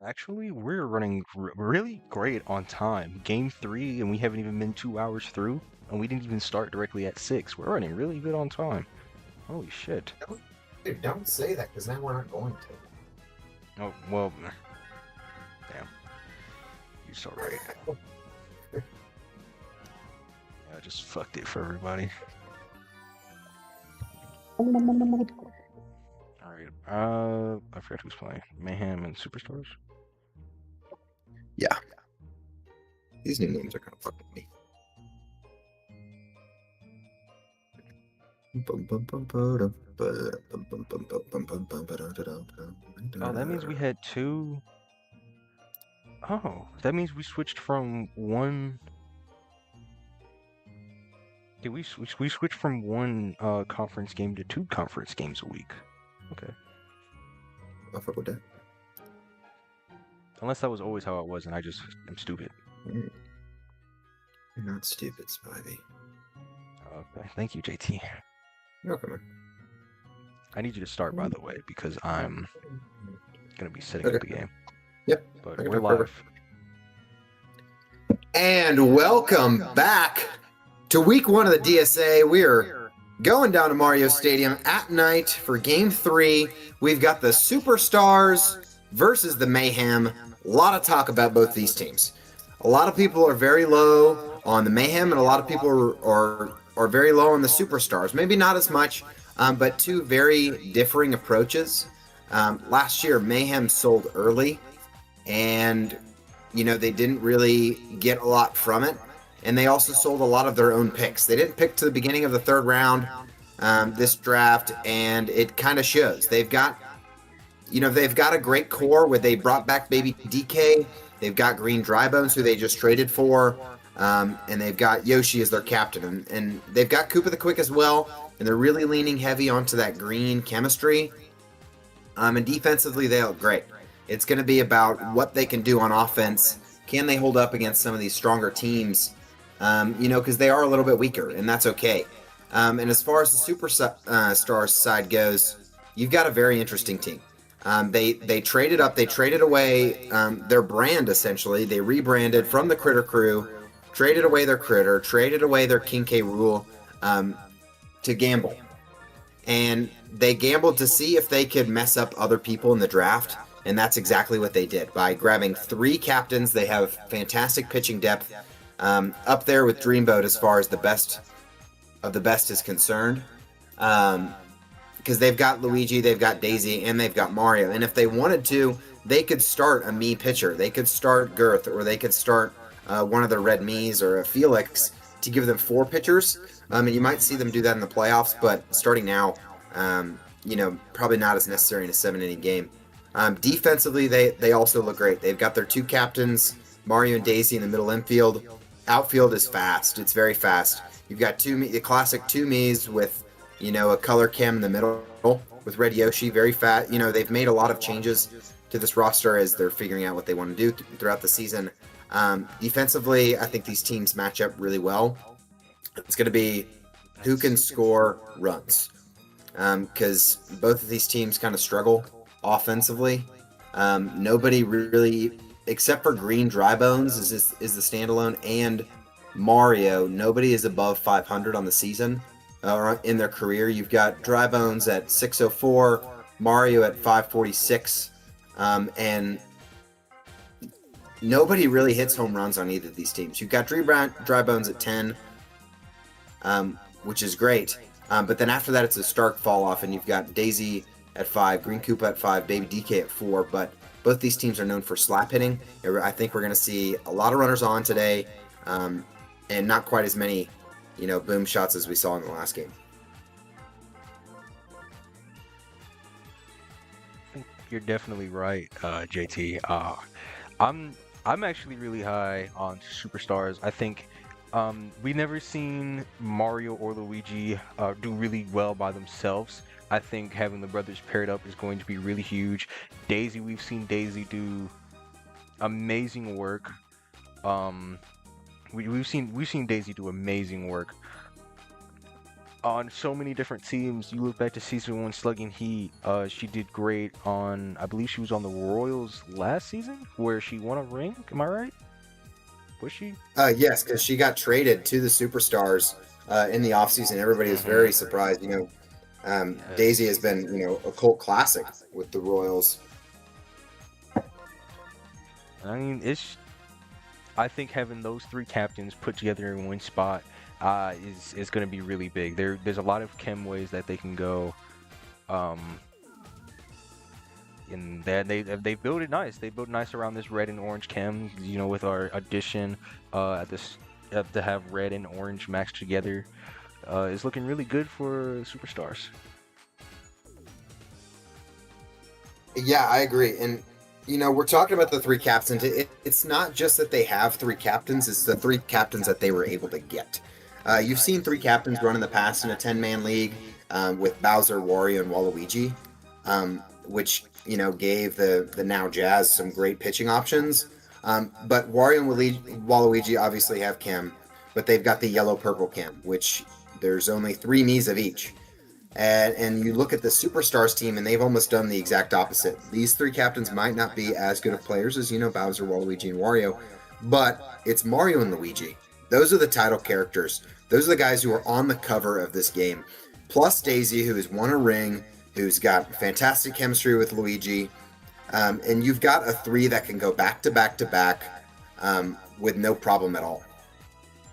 Actually, we're running really great on time. Game 3, and we haven't even been 2 hours through, and we didn't even start directly at 6. We're running really good on time. Holy shit. Don't say that because now we're not going Oh, well, damn. You're so right. Yeah, I just fucked it for everybody. Alright, I forgot who's playing. Mayhem and Superstars? Yeah. These new names are kind of fucking me. Oh, that means we had two. Oh, that means we switched from one. Did we switched from one conference game to two conference games a week? Okay. I fuck with that. Unless that was always how it was, and I just am stupid. You're not stupid, Spivey. Okay, thank you, JT. You're welcome, man. I need you to start, by the way, because I'm gonna be setting Okay. up the game. Yep. But Okay, we're perfect. live. And welcome back to week 1 of the DSA. We're going down to Mario Stadium at night for game 3. We've got the Superstars versus the Mayhem. A lot of talk about both these teams. A lot of people are very low on the Mayhem, and a lot of people are very low on the Superstars. Maybe not as much, but two very differing approaches. Last year, Mayhem sold early, and they didn't really get a lot from it. And they also sold a lot of their own picks. They didn't pick to the beginning of the third round this draft, and it kind of shows. They've got a great core where they brought back baby DK. They've got Green Drybones, who they just traded for, and they've got Yoshi as their captain, and they've got Koopa the Quick as well. And they're really leaning heavy onto that green chemistry. And defensively, they look great. It's going to be about what they can do on offense. Can they hold up against some of these stronger teams? Because they are a little bit weaker, and that's okay. And as far as the Superstars side goes, you've got a very interesting team. They traded up, they traded away their brand, essentially. They rebranded from the Critter Crew, traded away their Critter, traded away their King K. Rool to gamble. And they gambled to see if they could mess up other people in the draft, and that's exactly what they did. By grabbing 3 captains, they have fantastic pitching depth, up there with Dreamboat as far as the best of the best is concerned. Because they've got Luigi, they've got Daisy, and they've got Mario. And if they wanted to, they could start a Mii pitcher. They could start Girth, or they could start one of the Red Miis or a Felix to give them 4 pitchers. And you might see them do that in the playoffs, but starting now, probably not as necessary in a 7-inning game. Defensively, they also look great. They've got their 2 captains, Mario and Daisy, in the middle infield. Outfield is fast. It's very fast. You've got the classic 2 Miis with a color cam in the middle with Red Yoshi, very fat. They've made a lot of changes to this roster as they're figuring out what they want to do throughout the season. Defensively, I think these teams match up really well. It's going to be who can score runs, because both of these teams kind of struggle offensively. Nobody really, except for Green Drybones, is the standalone, and Mario, nobody is above 500 on the season. In their career. You've got Drybones at 604, Mario at 546, and nobody really hits home runs on either of these teams. You've got Drybones at 10, which is great, but then after that it's a stark fall off, and you've got Daisy at 5, Green Koopa at 5, Baby DK at 4, but both these teams are known for slap hitting. I think we're going to see a lot of runners on today, and not quite as many boom shots as we saw in the last game. I think you're definitely right, JT. I'm actually really high on Superstars. I think we never seen Mario or Luigi do really well by themselves. I think having the brothers paired up is going to be really huge. Daisy, we've seen Daisy do amazing work. We've seen Daisy do amazing work on so many different teams. You look back to season one slugging heat. She did great on. I believe she was on the Royals last season, where she won a ring. Am I right? Was she? Yes, because she got traded to the Superstars in the offseason. Everybody was Mm-hmm. very surprised. Daisy has Yes. been, a cult classic with the Royals. I mean, I think having those three captains put together in one spot is going to be really big. There's a lot of chem ways that they can go. Um, and they build it nice. They build nice around this red and orange chem. With our addition at this to have red and orange matched together, is looking really good for superstars. Yeah, I agree. And, we're talking about the three captains. It's not just that they have three captains, it's the three captains that they were able to get. You've seen three captains run in the past in a 10-man league with Bowser, Wario, and Waluigi, which, gave the now Jazz some great pitching options. But Wario and Waluigi obviously have chem, but they've got the yellow-purple chem, which there's only 3 Miis of each. And you look at the Superstars team, and they've almost done the exact opposite. These three captains might not be as good of players as, Bowser, Waluigi, and Wario, but it's Mario and Luigi. Those are the title characters. Those are the guys who are on the cover of this game. Plus Daisy, who has won a ring, who's got fantastic chemistry with Luigi. And you've got a 3 that can go back to back to back with no problem at all.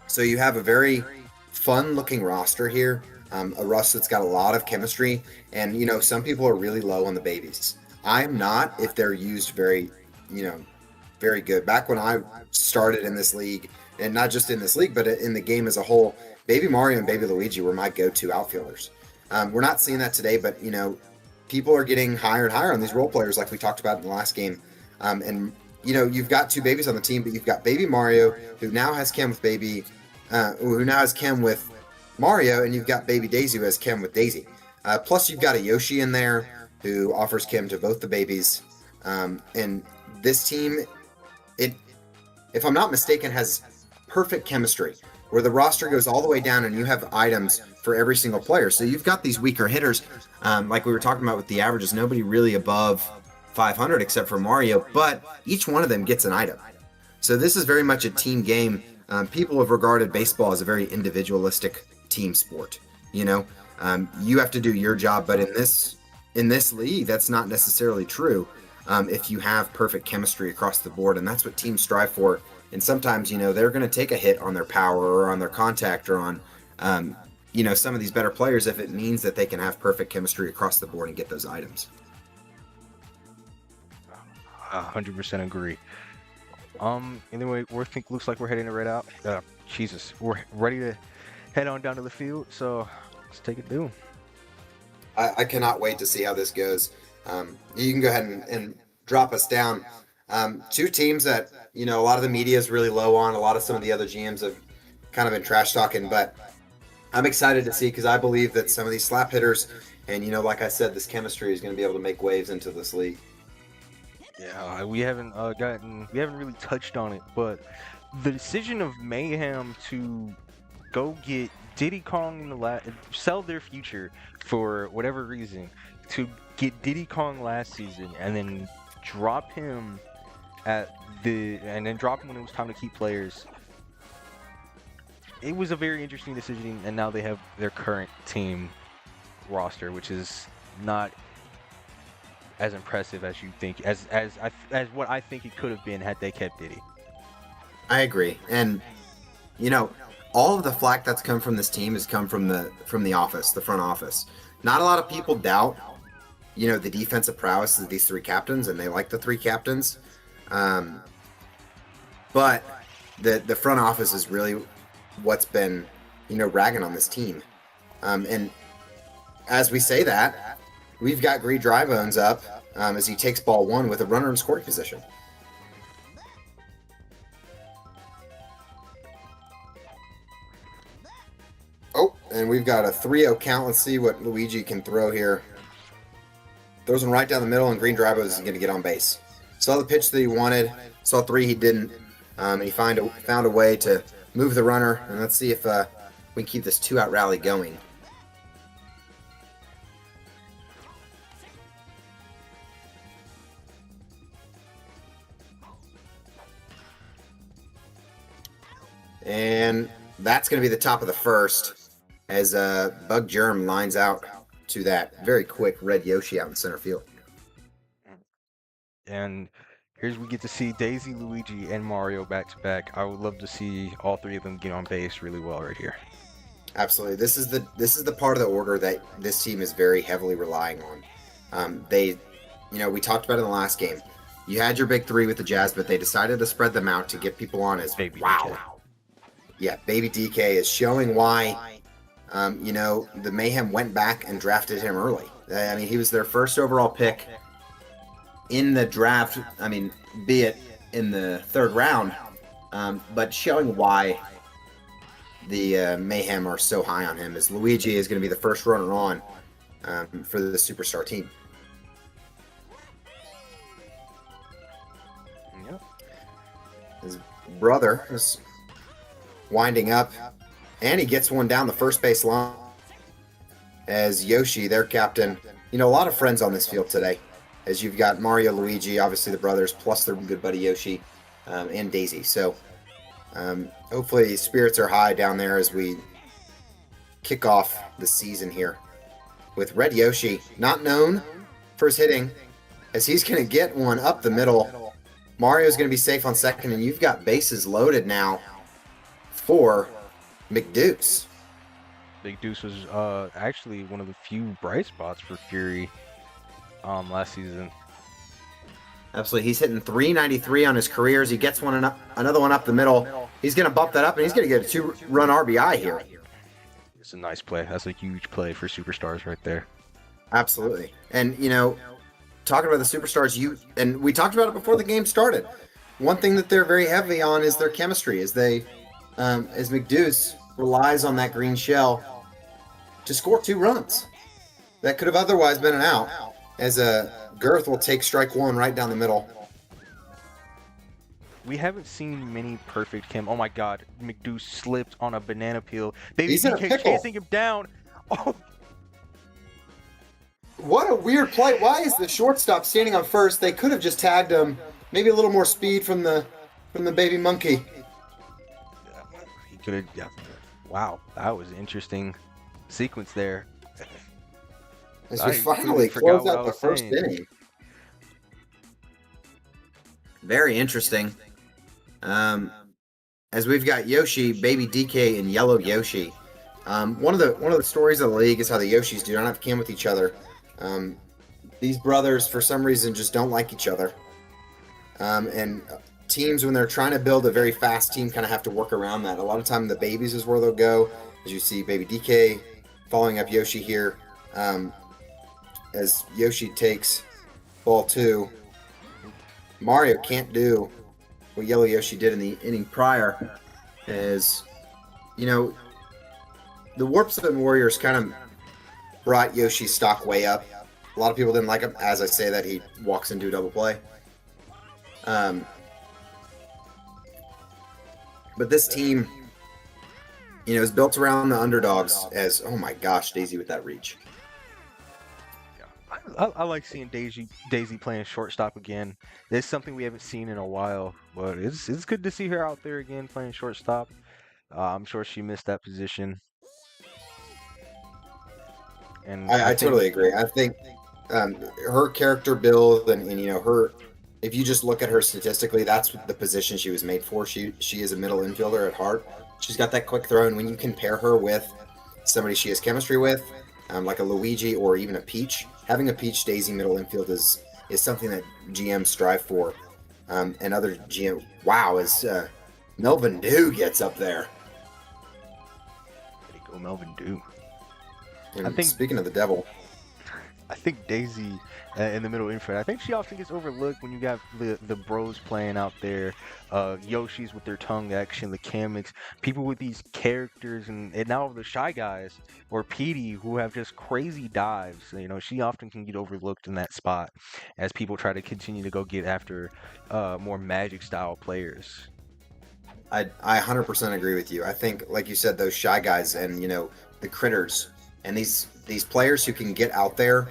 So you have a very fun-looking roster here. A roster that's got a lot of chemistry, and some people are really low on the babies. I'm not if they're used very good. Back when I started in this league, and not just in this league, but in the game as a whole, Baby Mario and Baby Luigi were my go-to outfielders. We're not seeing that today, but people are getting higher and higher on these role players, like we talked about in the last game. And you've got 2 babies on the team, but you've got Baby Mario, who now has chem with Mario, and you've got Baby Daisy, who has chem with Daisy. Plus, you've got a Yoshi in there who offers chem to both the babies. And this team, if I'm not mistaken, has perfect chemistry, where the roster goes all the way down, and you have items for every single player. So you've got these weaker hitters, like we were talking about with the averages. Nobody really above 500 except for Mario, but each one of them gets an item. So this is very much a team game. People have regarded baseball as a very individualistic team sport. You have to do your job, but in this league, that's not necessarily true. If you have perfect chemistry across the board, and that's what teams strive for. And sometimes, they're going to take a hit on their power or on their contact or on, some of these better players if it means that they can have perfect chemistry across the board and get those items. 100% agree. Anyway, looks like we're heading to red out. Jesus, we're ready to head on down to the field. So let's take it through. I cannot wait to see how this goes. You can go ahead and drop us down. 2 teams that, a lot of the media is really low on. A lot of some of the other GMs have kind of been trash talking, but I'm excited to see, because I believe that some of these slap hitters and, like I said, this chemistry is going to be able to make waves into this league. Yeah, we haven't really touched on it, but the decision of Mayhem to go get Diddy Kong in the sell their future for whatever reason, to get Diddy Kong last season and then drop him when it was time to keep players. It was a very interesting decision, and now they have their current team roster, which is not as impressive as you think, as what I think it could have been had they kept Diddy. I agree, and all of the flack that's come from this team has come from the front office. Not a lot of people doubt, the defensive prowess of these 3 captains, and they like the 3 captains. But the front office is really what's been, ragging on this team. And as we say that, we've got Green Drybones up as he takes ball 1 with a runner in scoring position. Oh, and we've got a 3-0 count. Let's see what Luigi can throw here. Throws him right down the middle, and Green Drybones is going to get on base. Saw the pitch that he wanted. Saw 3 he didn't. And he found a way to move the runner. And let's see if we can keep this 2-out rally going. And that's going to be the top of the first as Bug Germ lines out to that very quick red Yoshi out in center field. And here's we get to see Daisy, Luigi, and Mario back to back. I would love to see all three of them get on base really well right here. Absolutely. This is the part of the order that this team is very heavily relying on. We talked about it in the last game. You had your big three with the Jazz, but they decided to spread them out to get people on as Baby wow. DK. Yeah, Baby DK is showing why, the Mayhem went back and drafted him early. I mean, he was their first overall pick in the draft. I mean, be it in the third round, but showing why the Mayhem are so high on him as Luigi is going to be the first runner on for the Superstar team. Yep. His brother is winding up, and he gets one down the first base line as Yoshi, their captain. A lot of friends on this field today, as you've got Mario, Luigi, obviously the brothers, plus their good buddy Yoshi, and Daisy. So hopefully spirits are high down there as we kick off the season here with Red Yoshi, not known for his hitting, as he's going to get one up the middle. Mario's going to be safe on second, and you've got bases loaded now for McDeuce. Big Deuce was actually one of the few bright spots for Fury last season. Absolutely. He's hitting 393 on his career as he gets another one up the middle. He's going to bump that up, and he's going to get a 2-run RBI here. It's a nice play. That's a huge play for Superstars right there. Absolutely. And, talking about the Superstars, and we talked about it before the game started. One thing that they're very heavy on is their chemistry, as McDeuce relies on that green shell to score 2 runs. That could have otherwise been an out, as Girth will take strike one right down the middle. We haven't seen many perfect chem. Oh my God, McDeuce slipped on a banana peel. Baby He's in a DK pickle. chasing him down. Oh, What a weird play. Why is the shortstop standing on first? They could have just tagged him. Maybe a little more speed from the baby monkey. he could have. Yeah. Wow, that was an interesting sequence there. As I we finally completely forgot close what I out the was first saying. inning. Very interesting. As we've got Yoshi, Baby DK, and Yellow Yoshi. One of the stories of the league is how the Yoshis do not have chem with each other. These brothers, for some reason, just don't like each other. And teams, when they're trying to build a very fast team, kind of have to work around that. A lot of time, the babies is where they'll go. As you see, Baby DK following up Yoshi here. As Yoshi takes ball 2. Mario can't do what Yellow Yoshi did in the inning prior, as, the Warp 7 Warriors kind of brought Yoshi's stock way up. A lot of people didn't like him. As I say that, he walks into a double play. But this team, is built around the underdogs as, oh my gosh, Daisy with that reach. I like seeing Daisy playing shortstop again. It's something we haven't seen in a while, but it's good to see her out there again playing shortstop. I'm sure she missed that position. And I totally agree. I think her character build and her, if you just look at her statistically, that's the position she was made for. She is a middle infielder at heart. She's got that quick throw, and when you compare her with somebody she has chemistry with, like a Luigi or even a Peach, having a Peach Daisy middle infield is something that GMs strive for. And other GM, wow, as Melvin Dew gets up there. Way to go, Melvin Dew. And I think- speaking of the devil, I think Daisy in the middle infield, I think she often gets overlooked when you got the bros playing out there. Yoshis with their tongue action, the Kameks, people with these characters, and now the Shy Guys or Petey who have just crazy dives. She often can get overlooked in that spot as people try to continue to go get after more Magic style players. I 100% agree with you. I think, like you said, those Shy Guys and the critters and these players who can get out there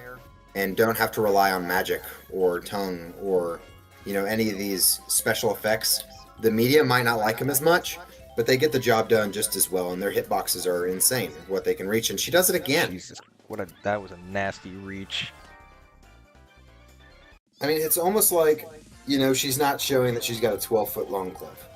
and don't have to rely on magic or tongue or any of these special effects. The media might not like them as much, but they get the job done just as well, and their hitboxes are insane, what they can reach, and she does it again. Jesus, that was a nasty reach. I mean, it's almost like, she's not showing that she's got a 12-foot long glove.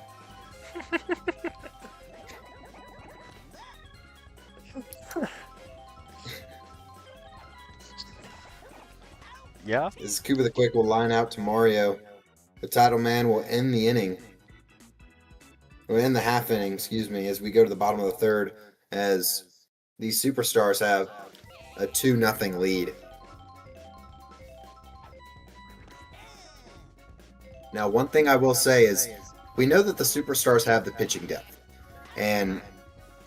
Yeah? As Kuba the Quick will line out to Mario, the title man will end the inning. We'll end the half inning, as we go to the bottom of the third, as these superstars have a 2-0 lead. Now, one thing I will say is, we know that the superstars have the pitching depth. And,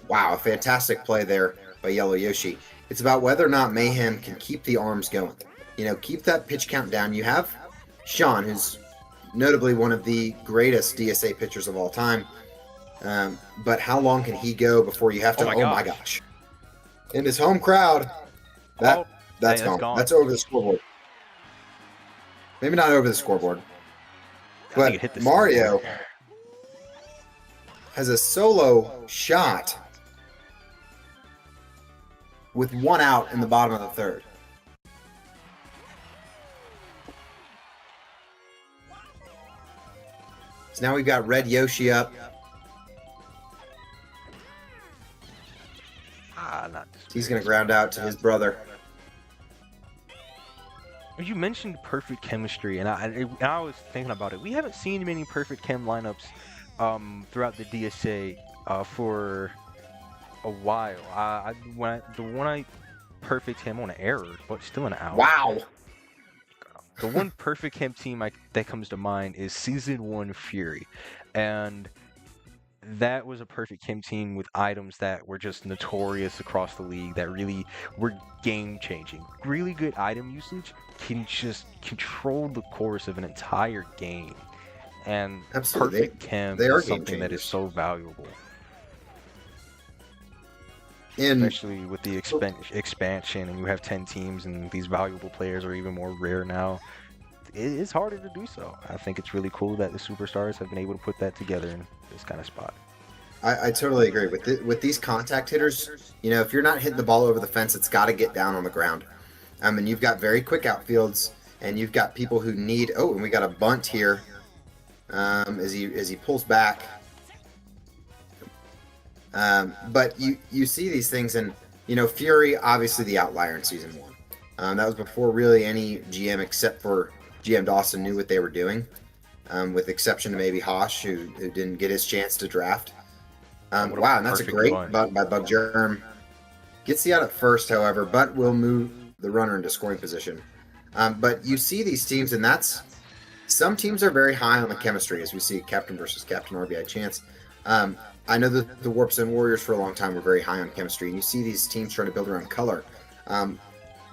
wow, a fantastic play there by Yellow Yoshi. It's about whether or not Mayhem can keep the arms going. Keep that pitch count down. You have Sean, who's notably one of the greatest DSA pitchers of all time. But how long can he go before you have to... Oh my gosh. In his home crowd, that's gone. That's over the scoreboard. Maybe not over the scoreboard. But Mario has a solo shot with 1 out in the bottom of the third. So now we've got Red Yoshi up. He's going to ground out to his brother. You mentioned perfect chemistry, and I was thinking about it. We haven't seen many perfect chem lineups throughout the DSA for a while. The one I perfect him on an error, but still an out. Wow. The one perfect chem team that comes to mind is Season 1 Fury, and that was a perfect chem team with items that were just notorious across the league that really were game-changing. Really good item usage can just control the course of an entire game, and Absolutely. perfect chem is something that is so valuable. Especially with the expansion, and you have 10 teams, and these valuable players are even more rare now. It's harder to do so. I think it's really cool that the superstars have been able to put that together in this kind of spot. I totally agree. With these contact hitters, if you're not hitting the ball over the fence, it's got to get down on the ground. And you've got very quick outfields, and you've got people who need... Oh, and we got a bunt here as he pulls back. But you see these things, and Fury, obviously the outlier in Season 1. That was before really any GM except for GM Dawson knew what they were doing, with exception to maybe Hosh, who didn't get his chance to draft. Wow, and that's a great bunt by Bug Germ. Gets the out at first, however, but will move the runner into scoring position. But you see these teams, and some teams are very high on the chemistry, as we see Captain versus Captain RBI Chance. I know that the Warp Zone Warriors for a long time were very high on chemistry, and you see these teams trying to build around color. But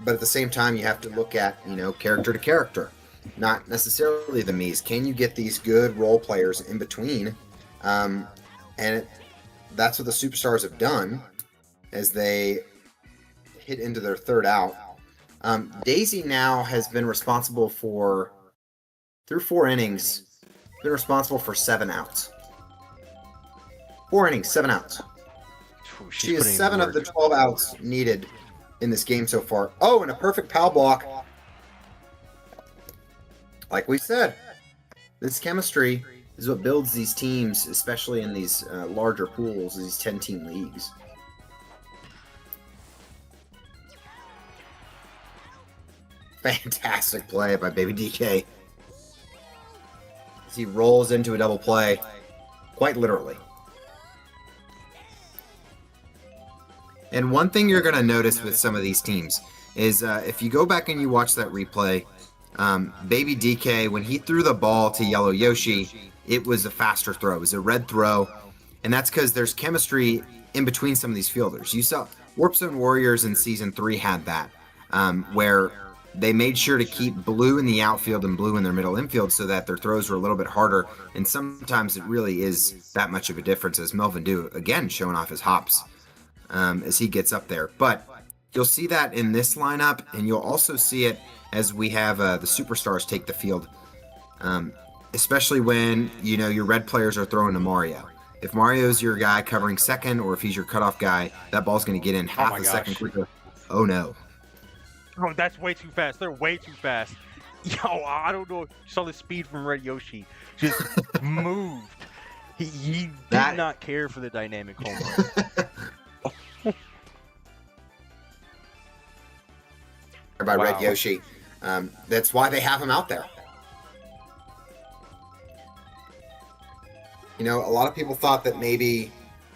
at the same time, you have to look at, character to character, not necessarily the Mii's. Can you get these good role players in between? That's what the superstars have done as they hit into their third out. Daisy now has been responsible for, through 4 innings, been responsible for 7 outs. 4 innings, 7 outs. She is 7 of the 12 outs needed in this game so far. Oh, and a perfect pal block. Like we said, this chemistry is what builds these teams, especially in these larger pools, these 10-team leagues. Fantastic play by Baby DK. As he rolls into a double play, quite literally. And one thing you're going to notice with some of these teams is if you go back and you watch that replay, Baby DK, when he threw the ball to Yellow Yoshi, it was a faster throw. It was a red throw. And that's because there's chemistry in between some of these fielders. You saw Warp Zone Warriors in Season 3 had that, where they made sure to keep blue in the outfield and blue in their middle infield so that their throws were a little bit harder. And sometimes it really is that much of a difference, as Melvin Do, again, showing off his hops as he gets up there. But you'll see that in this lineup, and you'll also see it as we have the superstars take the field, especially when, your red players are throwing to Mario. if Mario's your guy covering second, or if he's your cutoff guy, that ball's going to get in half a second quicker. Oh no! Oh, that's way too fast. They're way too fast. Yo, I don't know. You saw the speed from Red Yoshi. Just moved. He did not care for the dynamic home run. By Red Yoshi. That's why they have him out there. You know, a lot of people thought that maybe,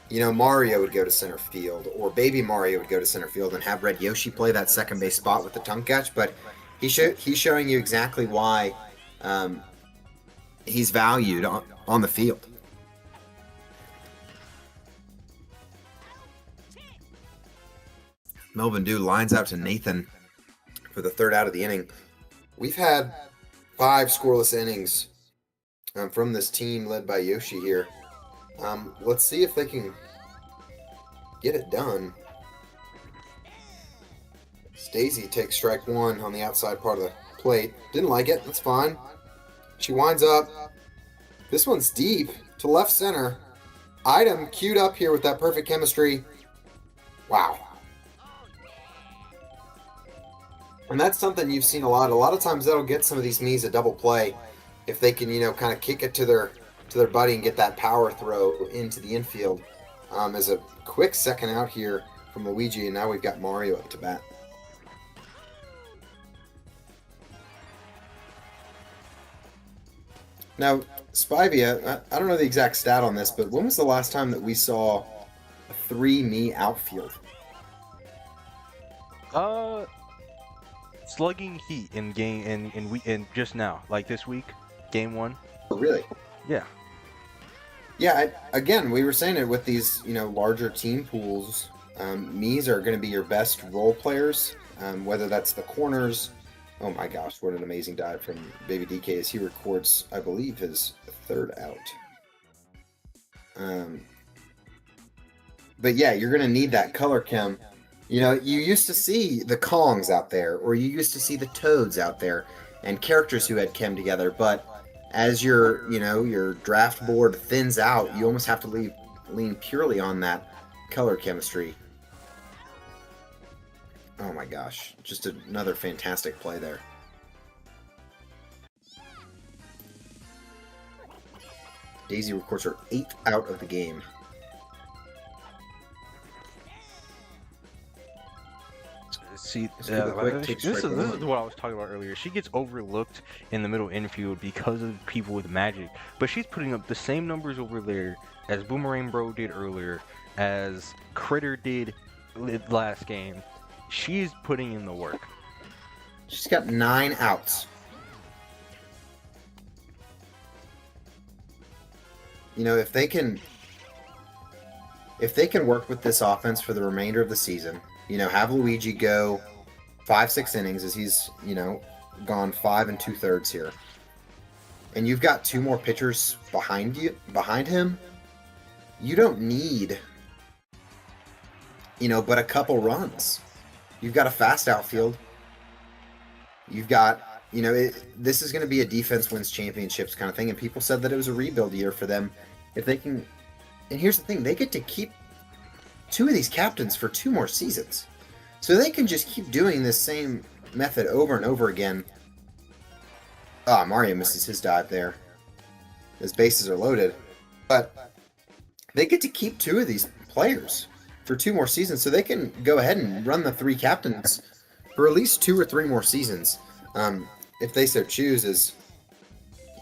you know, Mario would go to center field, or Baby Mario would go to center field and have Red Yoshi play that second base spot with the tongue catch, but he's showing you exactly why he's valued on the field. Melvin Dew lines out to Nathan for the third out of the inning. We've had 5 scoreless innings from this team led by Yoshi here. Let's see if they can get it done. Stacey takes strike 1 on the outside part of the plate. Didn't like it. That's fine. She winds up. This one's deep to left center. Item queued up here with that perfect chemistry. Wow. And that's something you've seen a lot. A lot of times that'll get some of these Miis a double play if they can, you know, kind of kick it to their buddy and get that power throw into the infield. As a quick second out here from Luigi, and now we've got Mario up to bat. Now, Spivey, I don't know the exact stat on this, but when was the last time that we saw a 3 Mii outfield? Slugging Heat in game in just now, like this week, game 1. Oh, really? Yeah. Yeah. Again, we were saying it with these, you know, larger team pools. Miis are going to be your best role players, whether that's the corners. Oh my gosh, what an amazing dive from Baby DK as he records, I believe, his 3rd out. But yeah, you're going to need that color chem. You know, you used to see the Kongs out there, or you used to see the Toads out there, and characters who had chem together, but as your, you know, your draft board thins out, you almost have to lean purely on that color chemistry. Oh my gosh, just another fantastic play there. Daisy records her 8th out of the game. See, this is what I was talking about earlier. She gets overlooked in the middle infield because of people with magic, but she's putting up the same numbers over there as Boomerang Bro did earlier, as Critter did last game. She's putting in the work. She's got 9 outs. You know, if they can work with this offense for the remainder of the season, you know, have Luigi go 5-6 innings as he's, you know, gone 5 2/3 here, and you've got 2 more pitchers behind him. You don't need, you know, but a couple runs. You've got a fast outfield. You've got, you know, this is going to be a defense wins championships kind of thing, and people said that it was a rebuild year for them. If they can, and here's the thing, they get to keep 2 of these captains for 2 more seasons. So they can just keep doing this same method over and over again. Mario misses his dive there. His bases are loaded. But they get to keep 2 of these players for 2 more seasons, so they can go ahead and run the 3 captains for at least 2 or 3 more seasons. If they so choose, as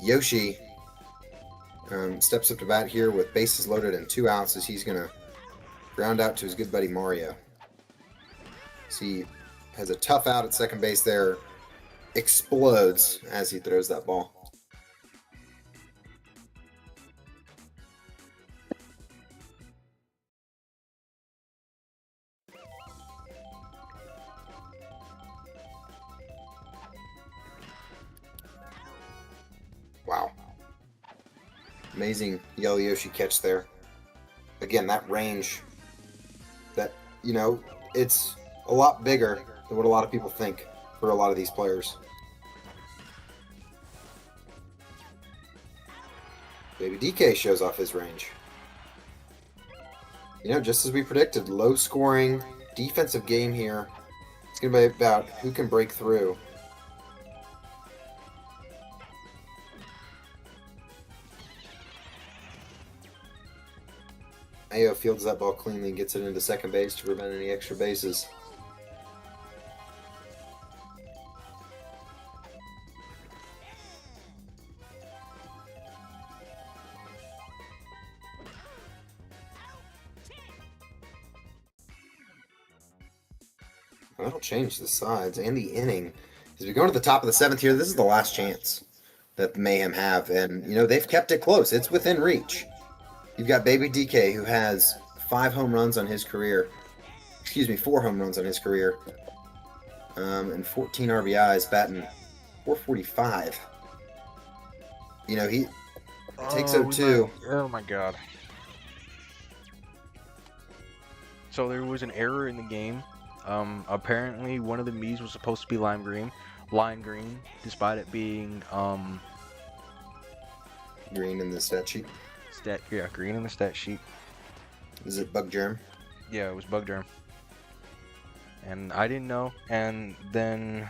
Yoshi steps up to bat here with bases loaded and 2 outs, as he's going to ground out to his good buddy Mario. So he has a tough out at second base there. Explodes as he throws that ball. Wow. Amazing Yellow Yoshi catch there. Again, that range, that, you know, it's a lot bigger than what a lot of people think for a lot of these players. Baby DK shows off his range. Just as we predicted, low scoring defensive game here. It's going to be about who can break through. Ayo fields that ball cleanly and gets it into second base to prevent any extra bases. That'll change the sides and the inning. As we go to the top of the seventh here, this is the last chance that the Mayhem have. And, they've kept it close. It's within reach. You've got Baby DK, who has 5 home runs on his career. Excuse me, 4 home runs on his career. And 14 RBIs, batting .445. He takes 0-2. Oh my god. So there was an error in the game. Apparently one of the Miis was supposed to be lime green, despite it being green in the stat sheet. Green in the stat sheet. Is it bug germ? Yeah, it was bug germ. And I didn't know, and then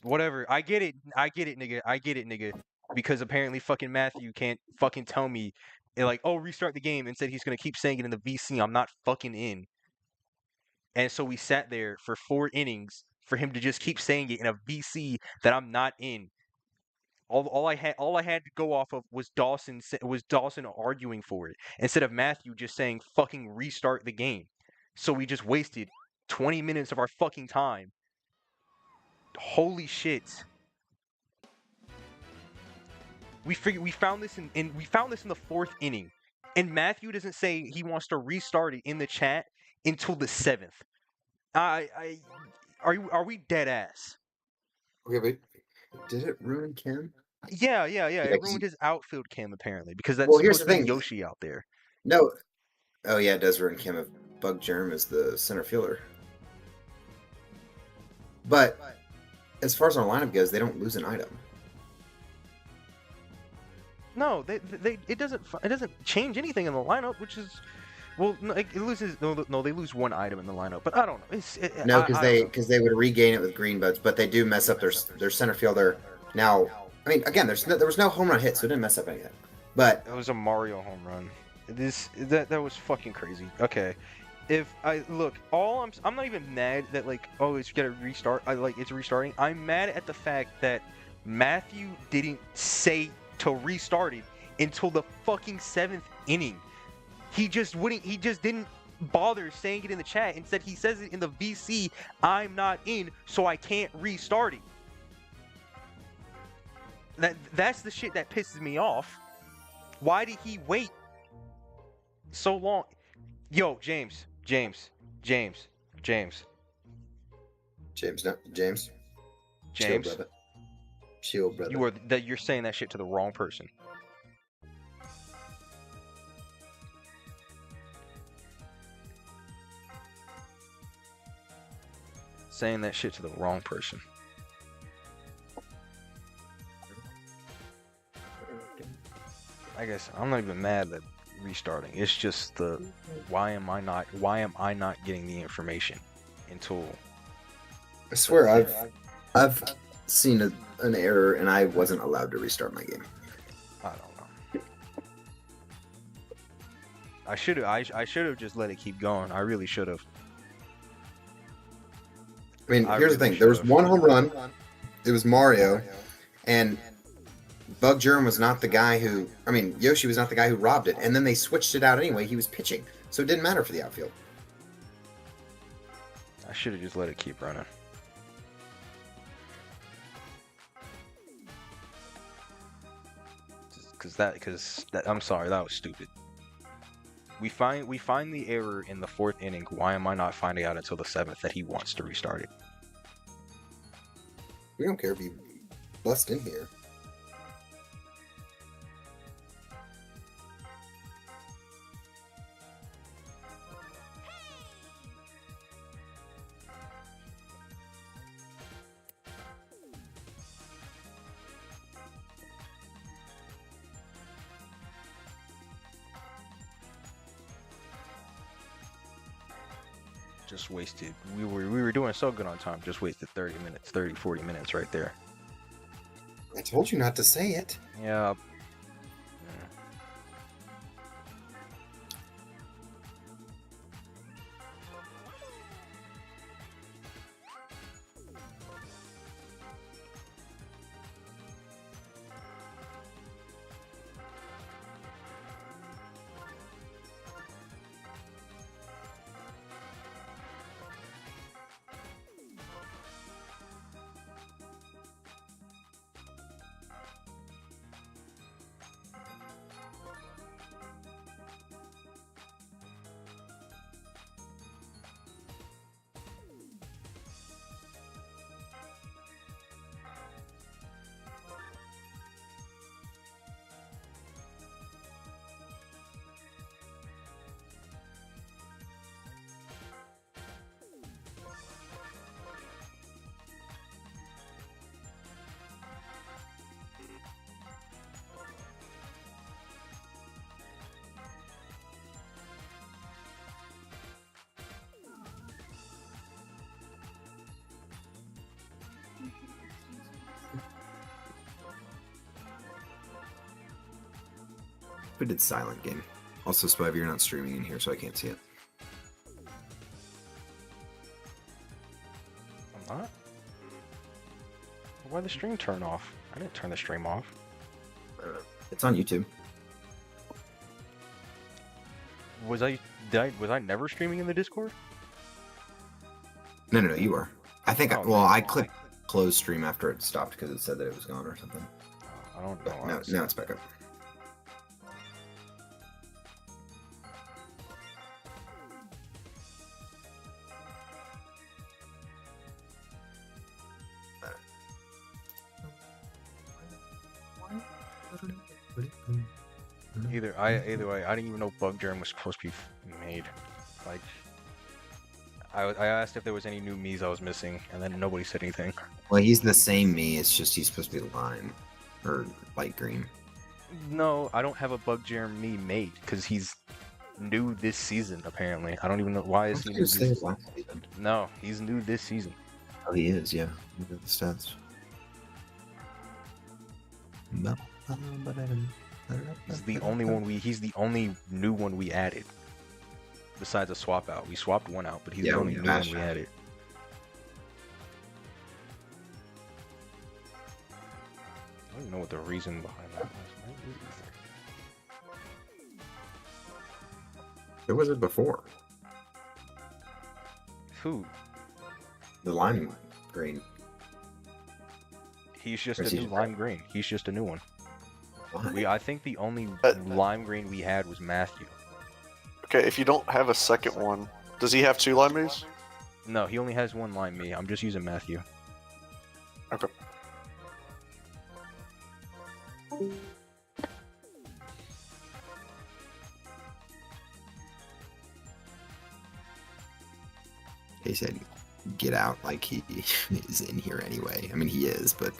whatever. I get it, nigga. Because apparently fucking Matthew can't fucking tell me restart the game, and said he's gonna keep saying it in the VC. I'm not fucking in. And so we sat there for 4 innings for him to just keep saying it in a VC that I'm not in. All I had to go off of was Dawson arguing for it, instead of Matthew just saying fucking restart the game. So we just wasted 20 minutes of our fucking time. Holy shit. We found this in the 4th inning, and Matthew doesn't say he wants to restart it in the chat until the 7th. Are we dead ass? Okay, but did it ruin Kim? Yeah. It ruined his outfield cam apparently, because that's here's supposed the to be thing. Yoshi out there. No. Oh yeah, it does ruin Kim if bug germ is the center fielder. But as far as our lineup goes, they don't lose an item. No, it doesn't change anything in the lineup, which is, well, no, it loses. No, they lose 1 item in the lineup, but I don't know. Because they would regain it with green buds, but they do mess up their center fielder. Now, I mean, again, there was no home run hit, so it didn't mess up anything. But it was a Mario home run. That was fucking crazy. Okay, I'm not even mad that it's gonna restart. It's restarting. I'm mad at the fact that Matthew didn't say to restart it until the fucking 7th inning. He just didn't bother saying it in the chat. Instead, he says it in the VC. I'm not in, so I can't restart it. That's the shit that pisses me off. Why did he wait so long? Yo, James. Chill, brother. Chill, brother. You're saying that shit to the wrong person. Saying that shit to the wrong person. I guess I'm not even mad at restarting. It's just why am I not getting the information until? I swear I've seen an error and I wasn't allowed to restart my game. I don't know. I should have just let it keep going. I really should have. I mean, here's the thing. There was 1 home run. It was Mario, and Bug Germ was not the guy who... I mean, Yoshi was not the guy who robbed it, and then they switched it out anyway. He was pitching, so it didn't matter for the outfield. I should have just let it keep running. Because I'm sorry, that was stupid. We find the error in the 4th inning. Why am I not finding out until the 7th that he wants to restart it? We don't care if you bust in here. Just wasted. We were doing so good on time. Just wasted 30 minutes, 30, 40 minutes right there. I told you not to say it. Yeah. We did silent game. Also, Spivey, you're not streaming in here, so I can't see it. I'm not. Why'd the stream turn off? I didn't turn the stream off. It's on YouTube. Was I never streaming in the Discord? No, you are. I think. Oh, Well, man. I clicked close stream after it stopped because it said that it was gone or something. I don't know. But now it's back up. Either way, I didn't even know Bug Germ was supposed to be made. Like, I asked if there was any new Miis I was missing, and then nobody said anything. Well, he's the same me. It's just he's supposed to be lime or light green. No, I don't have a Bug Germ Mii made because he's new this season. Apparently, I don't even know why is he new. This season? No, he's new this season. Oh, he is. Yeah, look at the stats. He's the only one he's the only new one we added. Besides a swap out. We swapped one out, but he's the only new one we added. I don't even know what the reason behind that was. Who was it before? Who? The lime green. He's just Or is a he new just lime green. He's just a new one. Why? I think the only lime green we had was Matthew. Okay, if you don't have a second one, does he have two limeys? No, he only has one lime me. I'm just using Matthew. Okay. He said, "Get out!" Like he is in here anyway. I mean, he is, but.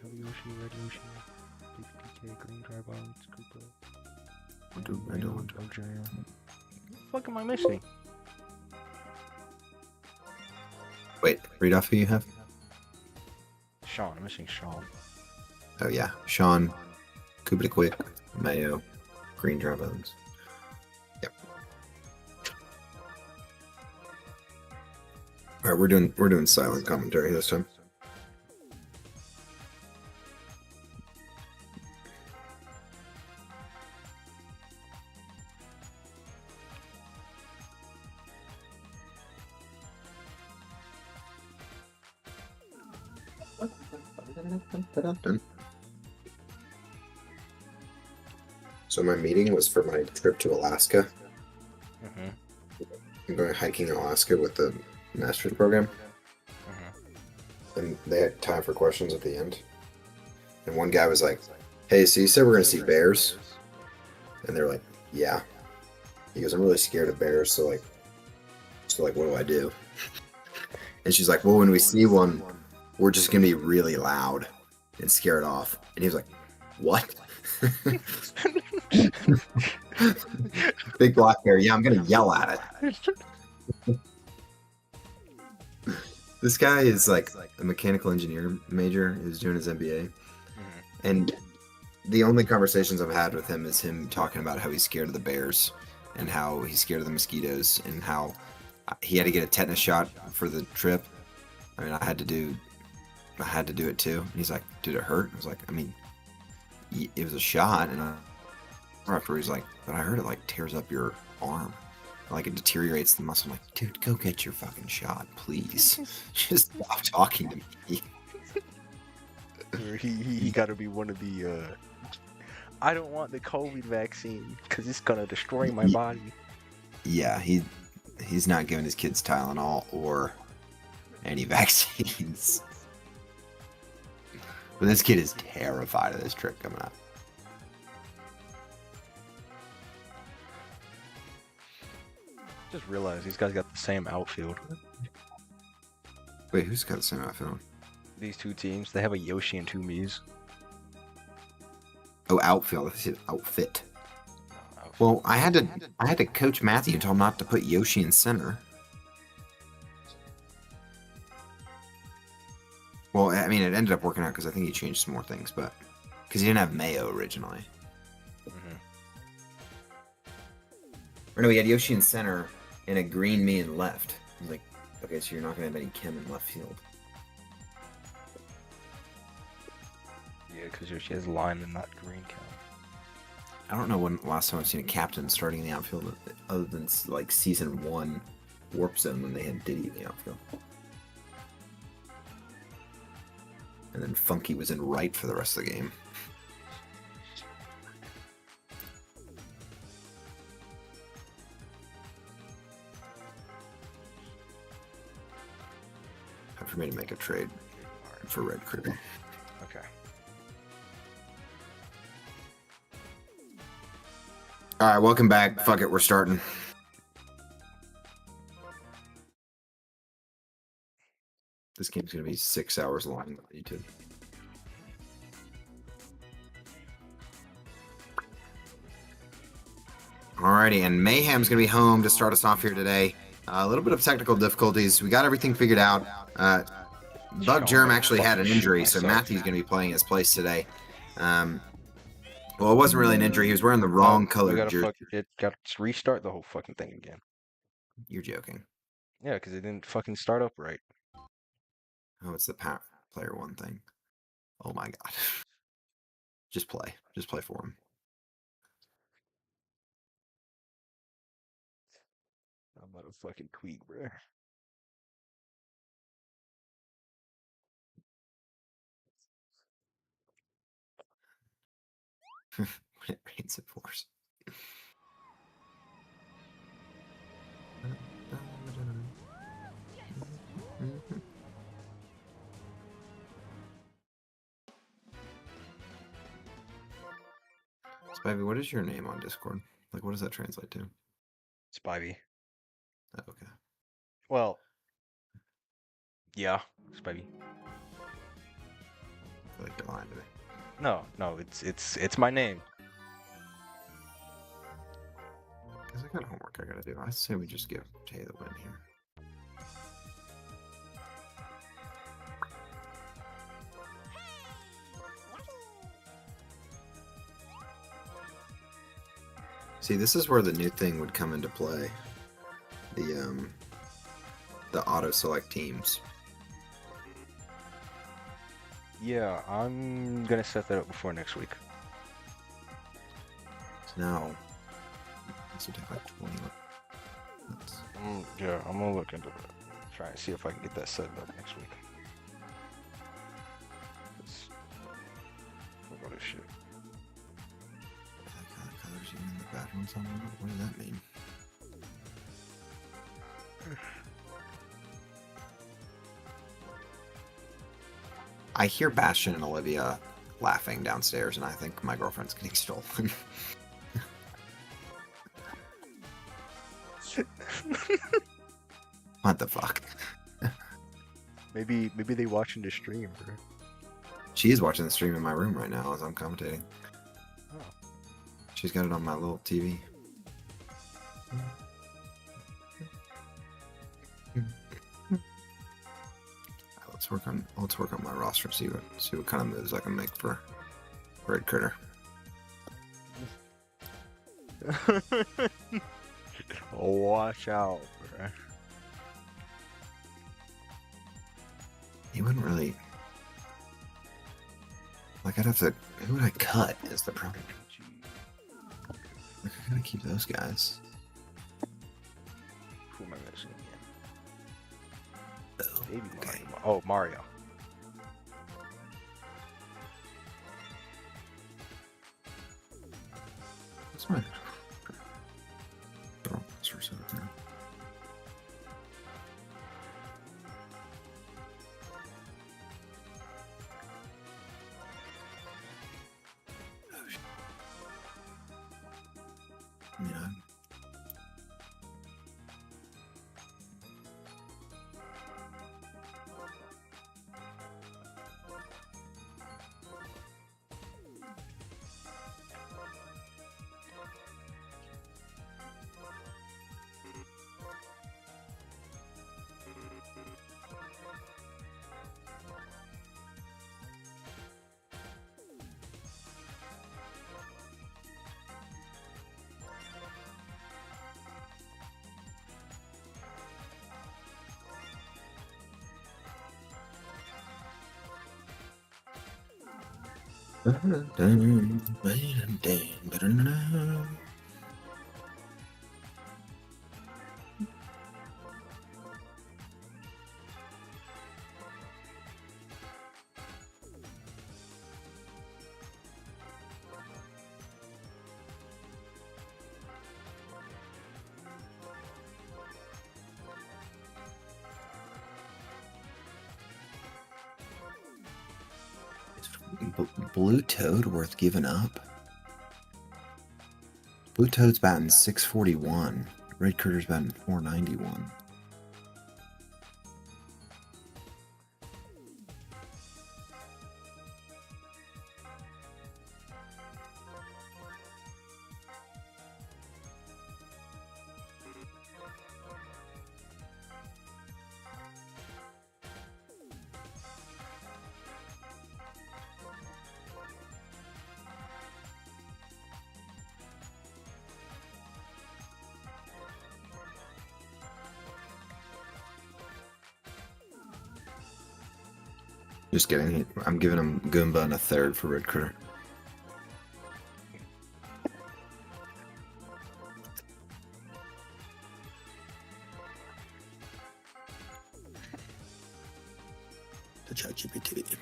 Yoshi, Red Yoshi, PK, Green Dry Bones, Koopa. I don't. What the fuck am I missing? Wait, read off who you have. Sean, I'm missing Sean. Oh yeah, Sean, Kubita Quick, Mayo, Green Dry Bones. Yep. All right, we're doing silent commentary this time. So my meeting was for my trip to Alaska. I'm going hiking in Alaska with the master's program, and they had time for questions at the end. And one guy was like, "Hey, so you said we're gonna see bears?" And they're like, "Yeah." He goes, "I'm really scared of bears, so what do I do?" And she's like, "Well, when we see one, we're just gonna be really loud and scare it off." And he was like, "What?" Big black bear. Yeah, I'm gonna yell at it. This guy is like a mechanical engineer major who's doing his MBA, and the only conversations I've had with him is him talking about how he's scared of the bears and how he's scared of the mosquitoes and how he had to get a tetanus shot for the trip. I mean, I had to do it too. And he's like, "Did it hurt?" I was like, "I mean, it was a shot." And after he's like, "But I heard it like tears up your arm, like it deteriorates the muscle." I'm like, "Dude, go get your fucking shot, please. Just stop talking to me." He got to be one of the. I don't want the COVID vaccine because it's gonna destroy my body. Yeah, he's not giving his kids Tylenol or any vaccines. But this kid is terrified of this trip coming up. Just realized these guys got the same outfield. Wait, who's got the same outfield? These two teams, they have a Yoshi and two Miis. Oh, outfield. I said outfit. Outfield. Well, I had to coach Matthew and tell him not to put Yoshi in center. Well, I mean, it ended up working out because I think he changed some more things, but because he didn't have Mayo originally. Or no, he had Yoshi in center and a green me in left. I was like, okay, so you're not gonna have any Kim in left field. Yeah, because Yoshi has line and not green count. I don't know when last time I've seen a captain starting in the outfield other than like season 1 Warp Zone when they had Diddy in the outfield. And then Funky was in right for the rest of the game. Time for me to make a trade for Red Crew. Okay. Alright, welcome back. Fuck it, we're starting. This game's gonna be 6 hours long on YouTube. Alrighty, and Mayhem's gonna be home to start us off here today. A little bit of technical difficulties. We got everything figured out. Bug Germ actually had an injury, so Matthew's gonna be playing his place today. Well, it wasn't really an injury. He was wearing the wrong color jersey. It got to restart the whole fucking thing again. You're joking. Yeah, because it didn't fucking start up right. Oh, it's the player 1 thing. Oh my god. Just play. Just play for him. I'm about to fucking tweet, bro. When it rains, it pours. Spivey, what is your name on Discord? Like, what does that translate to? Spivey. Oh, okay. Well, yeah, Spivey. I feel like you're lying to me. No, it's my name. Because I got homework I gotta do. I say we just give Tay the win here. See, this is where the new thing would come into play. The auto select teams. Yeah, I'm gonna set that up before next week. So now, this will take like 20 minutes. Yeah, I'm gonna look into it. Try and see if I can get that set up next week. Fuck all this shit. Colors even in the bad ones on one? What does that mean? I hear Bastion and Olivia laughing downstairs, and I think my girlfriend's getting stolen. What the fuck? Maybe they watching the stream, bro. She is watching the stream in my room right now as I'm commentating. Oh. She's got it on my little TV. Let's work on my roster. See what kind of moves I can make for Red Critter. Watch out, bro. He wouldn't really. Like, I'd have to. Who would I cut? Is the problem. Like, I gotta keep those guys. Who am I missing again? Oh, Maybe okay. Mario. Oh, Mario. That's my. Throw this for a second there. Oh, shit. Yeah. Blue Toad worth giving up? Blue Toad's batting 641. Red Critter's batting 491. Just kidding. I'm giving him Goomba and a third for Red Critter. The ChatGPT.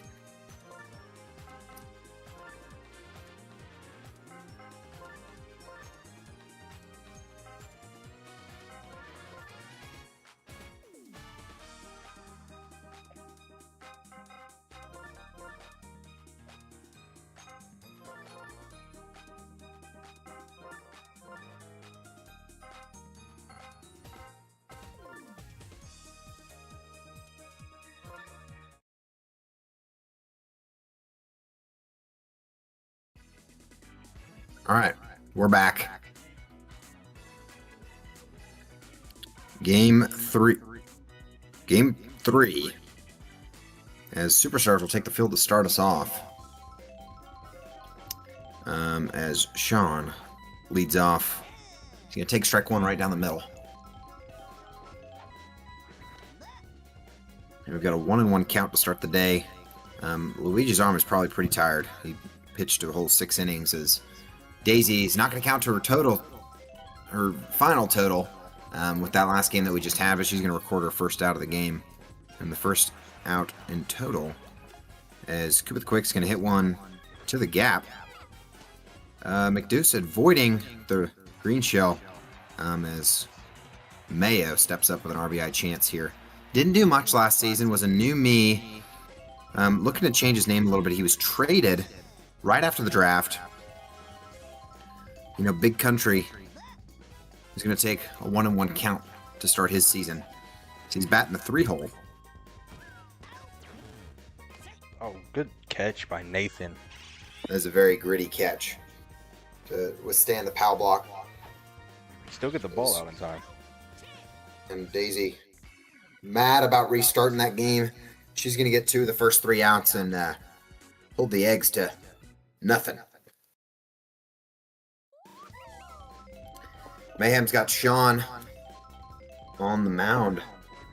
All right, we're back. Game three. As Superstars will take the field to start us off. As Sean leads off. He's going to take strike one right down the middle. And we've got a 1-1 count to start the day. Luigi's arm is probably pretty tired. He pitched a whole 6 innings as Daisy's not going to count to her final total with that last game that we just had, but she's going to record her first out of the game. And the first out in total as Koopa the Quick's going to hit one to the gap. McDouce avoiding the green shell as Mayo steps up with an RBI chance here. Didn't do much last season, was a new me Looking to change his name a little bit. He was traded right after the draft. You know, Big Country is going to take a 1-1 count to start his season. So he's batting the 3-hole. Oh, good catch by Nathan. That is a very gritty catch to withstand the power block. Still get the ball out in time. And Daisy, mad about restarting that game. She's going to get 2 of the first 3 outs and hold the eggs to nothing. Mayhem's got Sean on the mound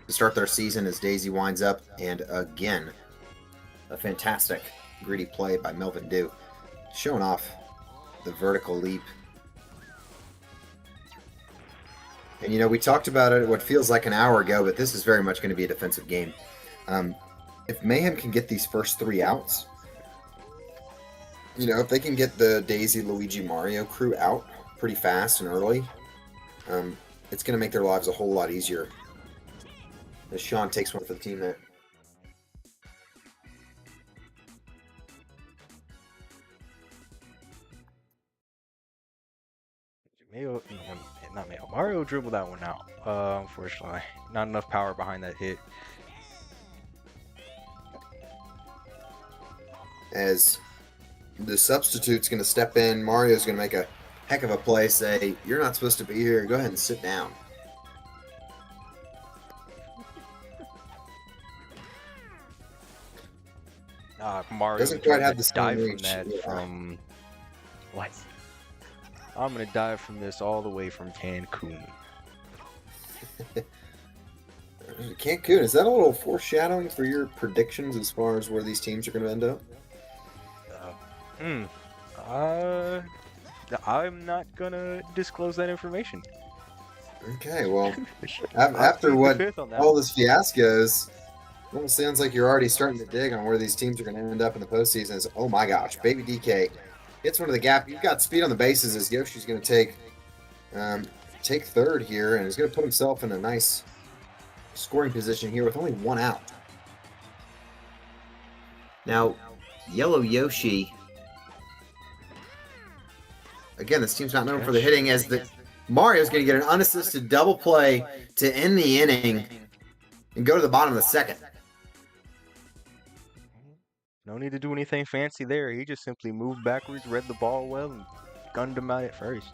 to start their season as Daisy winds up. And again, a fantastic gritty play by Melvin Dew, showing off the vertical leap. And, you know, we talked about it what feels like an hour ago, but this is very much going to be a defensive game. If Mayhem can get these first 3 outs, you know, if they can get the Daisy, Luigi, Mario crew out pretty fast and early, it's going to make their lives a whole lot easier. As Sean takes one for the team there. Mario dribbled that one out. Unfortunately, not enough power behind that hit. As the substitute's going to step in, Mario's going to make a heck of a play, say, "You're not supposed to be here. Go ahead and sit down." Mario doesn't quite have the dive same from reach. that Yeah. from what? I'm gonna dive from this all the way from Cancun. Cancun, is that a little foreshadowing for your predictions as far as where these teams are going to end up? I'm not gonna disclose that information. Okay, well, after what all this fiasco is, it almost sounds like you're already starting to dig on where these teams are going to end up in the postseason. Is, oh my gosh, Baby DK hits one of the gap. You've got speed on the bases as Yoshi's going to take third here, and is going to put himself in a nice scoring position here with only 1 out. Now, Yellow Yoshi. Again, this team's not known for the hitting, as the Mario's going to get an unassisted double play to end the inning and go to the bottom of the second. No need to do anything fancy there. He just simply moved backwards, read the ball well, and gunned him out at first.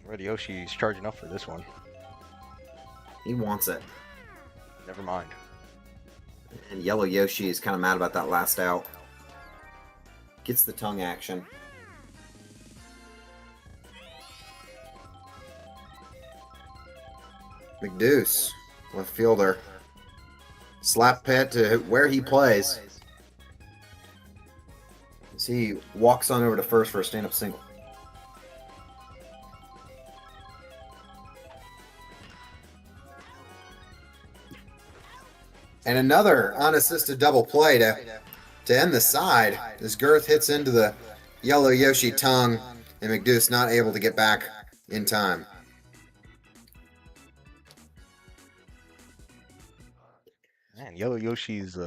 Red Yoshi's charging up for this one. He wants it. Never mind. And Yellow Yoshi is kind of mad about that last out. Gets the tongue action. McDeuce, left fielder. Slap pit to where he plays. As he walks on over to first for a stand-up single. And another unassisted double play to end the side. As Girth hits into the Yellow Yoshi tongue, and McDeuce not able to get back in time. Man, Yellow Yoshi's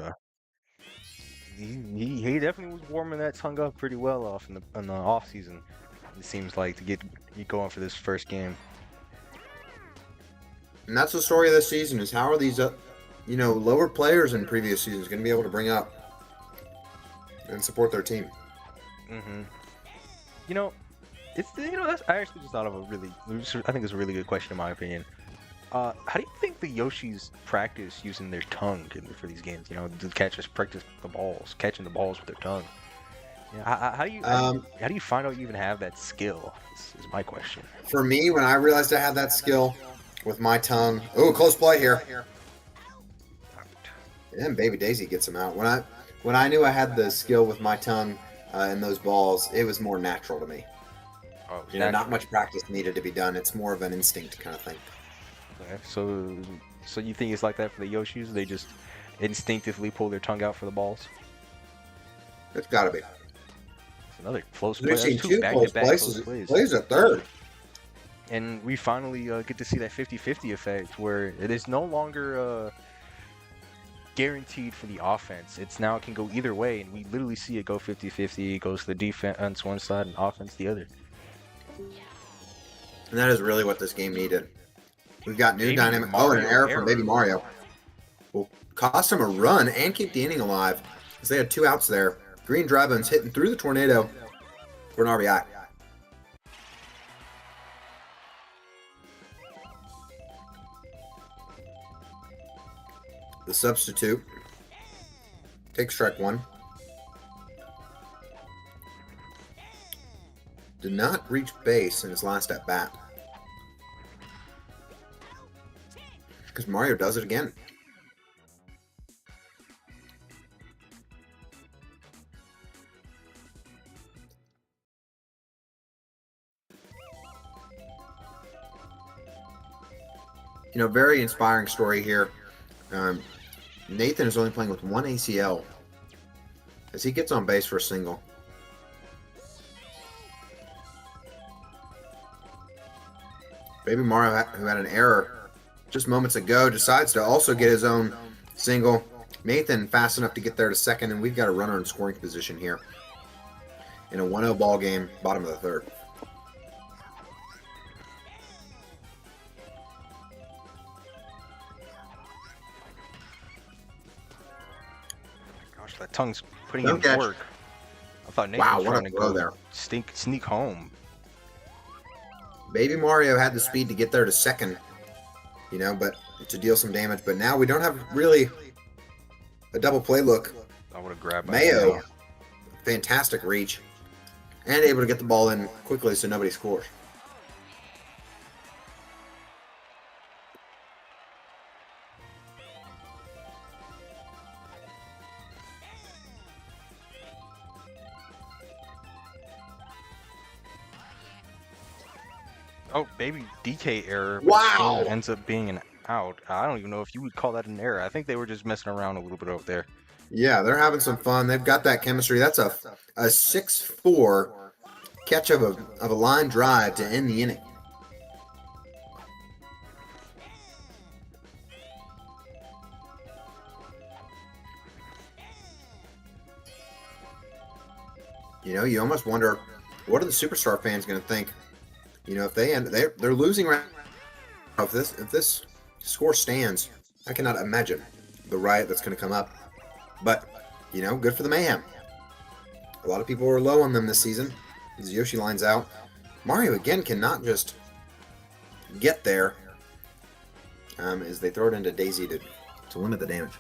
he definitely was warming that tongue up pretty well off in the off season. It seems like to get going for this first game. And that's the story of this season: is how are these lower players in previous seasons going to be able to bring up and support their team? Mm-hmm. That's I actually just thought of I think it's a really good question in my opinion. How do you think the Yoshis practice using their tongue for these games? You know, the catchers practice catching the balls with their tongue. Yeah, how do you find out you even have that skill? Is my question. For me, when I realized I had that skill with my tongue, close play here. And Baby Daisy gets him out. When I knew I had the skill with my tongue and those balls, it was more natural to me. Oh, not much practice needed to be done. It's more of an instinct kind of thing. Okay, so you think it's like that for the Yoshis? They just instinctively pull their tongue out for the balls? It's got to be. It's another close play. We've seen That's 2 close back-to-back plays. plays. Plays a third. and we finally get to see that 50-50 effect where it is no longer guaranteed for the offense. It's now it can go either way, and we literally see it go 50-50. It goes to the defense one side and offense the other. And that is really what this game needed. We've got new Baby dynamic. Oh, Mario and an error from error. Baby Mario. Will cost him a run and keep the inning alive, because they had 2 outs there. Green Dragon's hitting through the tornado for an RBI. The substitute takes strike 1. Did not reach base in his last at bat. Because Mario does it again. You know, very inspiring story here. Nathan is only playing with 1 ACL as he gets on base for a single. Baby Mario, who had an error just moments ago, decides to also get his own single. Nathan fast enough to get there to second, and we've got a runner in scoring position here in a 1-0 ball game, bottom of the 3rd. Gosh, that tongue's putting No in catch. work. I thought Nathan Wow, was what a trying to throw go there. sneak home. Baby Mario had the speed to get there to second, you know, but to deal some damage. But now we don't have really a double play look. I would have grabbed my Mayo, hand. fantastic reach, and able to get the ball in quickly so nobody scores. Oh, baby DK error. but Wow. still ends up being an out. I don't even know if you would call that an error. I think they were just messing around a little bit over there. Yeah, they're having some fun. They've got that chemistry. That's a 6-4 catch of a line drive to end the inning. You know, you almost wonder, what are the Superstar fans going to think? You know, if they're losing right now. If this score stands, I cannot imagine the riot that's going to come up. But, you know, good for the Mayhem. A lot of people were low on them this season as Yoshi lines out. Mario, again, cannot just get there as they throw it into Daisy to limit the damage.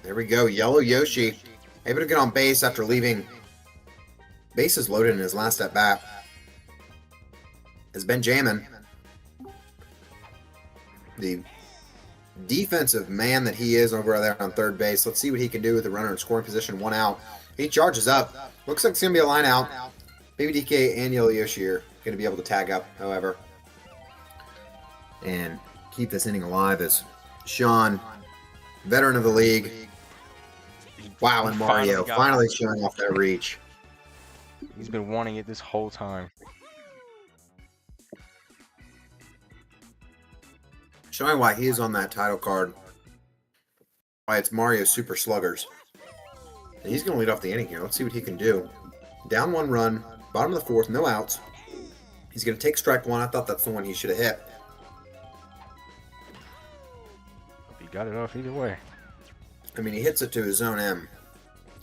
There we go. Yellow Yoshi able to get on base after leaving bases loaded in his last at bat. Has been jamming. The defensive man that he is over there on third base. Let's see what he can do with the runner in scoring position. 1 out. He charges up. Looks like it's going to be a line out. Baby DK and Yellow Yoshi are going to be able to tag up, however, and keep this inning alive as Sean, veteran of the league. Wow, and Mario finally showing off that reach. He's been wanting it this whole time. Showing why he is on that title card. Why it's Mario Super Sluggers. And he's going to lead off the inning here. Let's see what he can do. Down 1 run, bottom of the 4th, no outs. He's going to take strike 1. I thought that's the one he should have hit. He got it off either way. I mean, he hits it to his own M.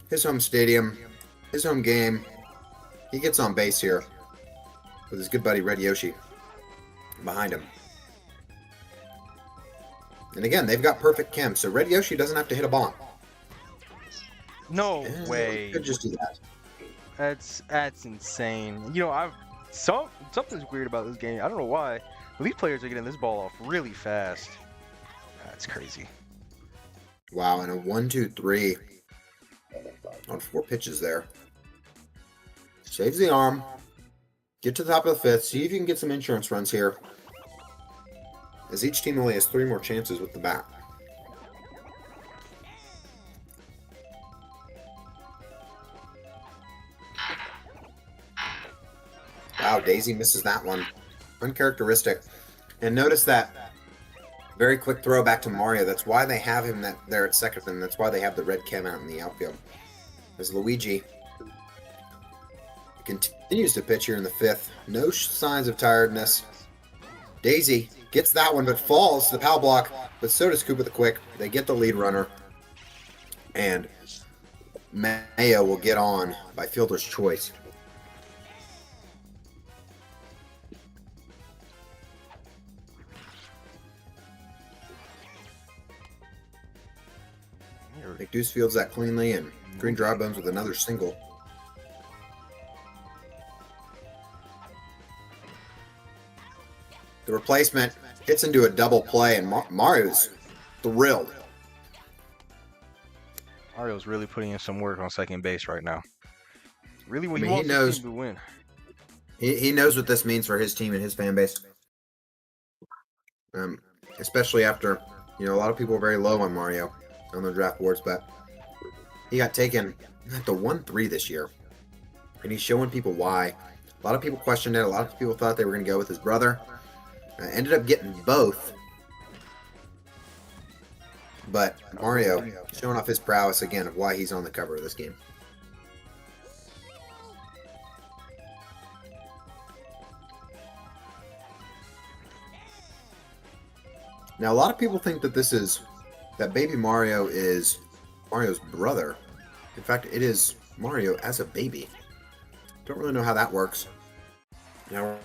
His home stadium, his home game. He gets on base here with his good buddy Red Yoshi behind him. And again, they've got perfect chem, so Red Yoshi doesn't have to hit a bomb. No way. Could just do that. That's insane. You know, something's weird about this game. I don't know why. These players are getting this ball off really fast. That's crazy. Wow, and a 1-2-3 on 4 pitches there. Saves the arm. Get to the top of the 5th. See if you can get some insurance runs here. as each team only has 3 more chances with the bat. Wow, Daisy misses that one. Uncharacteristic. And notice that very quick throw back to Mario. That's why they have him there at second, and that's why they have the red chem out in the outfield. As Luigi continues to pitch here in the 5th. No signs of tiredness. Daisy gets that one, but falls to the power block, but so does Koopa the Quick. They get the lead runner, and Mayo will get on by fielder's choice. McDeuce fields that cleanly, and Green Dry Bones with another single. The replacement hits into a double play, and Mario's thrilled. Mario's really putting in some work on second base right now. Really, when he he wants knows his team to win. He knows what this means for his team and his fan base. Especially after, a lot of people were very low on Mario on the draft boards, but he got taken at the 1-3 this year. And he's showing people why. A lot of people questioned it. A lot of people thought they were going to go with his brother. Ended up getting both. But Mario showing off his prowess again of why he's on the cover of this game. Now, a lot of people think that that baby Mario is Mario's brother. In fact, it is Mario as a baby. Don't really know how that works. Now,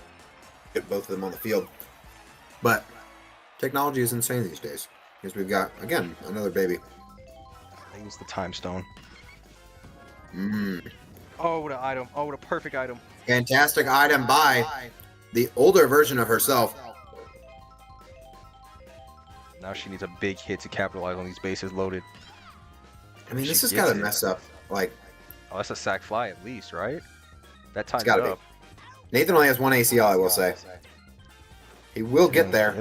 get both of them on the field. But technology is insane these days. Because we've got, again, another baby. I think it's the time stone. Mm. Oh, what an item. Oh, what a perfect item. Fantastic item by the older version of herself. Now she needs a big hit to capitalize on these bases loaded. I mean, this She has got to gets it. mess up. Like, Oh, that's a sac fly at least, right? That ties it gotta be. up. Nathan only has 1 ACL, I will say. He will get there.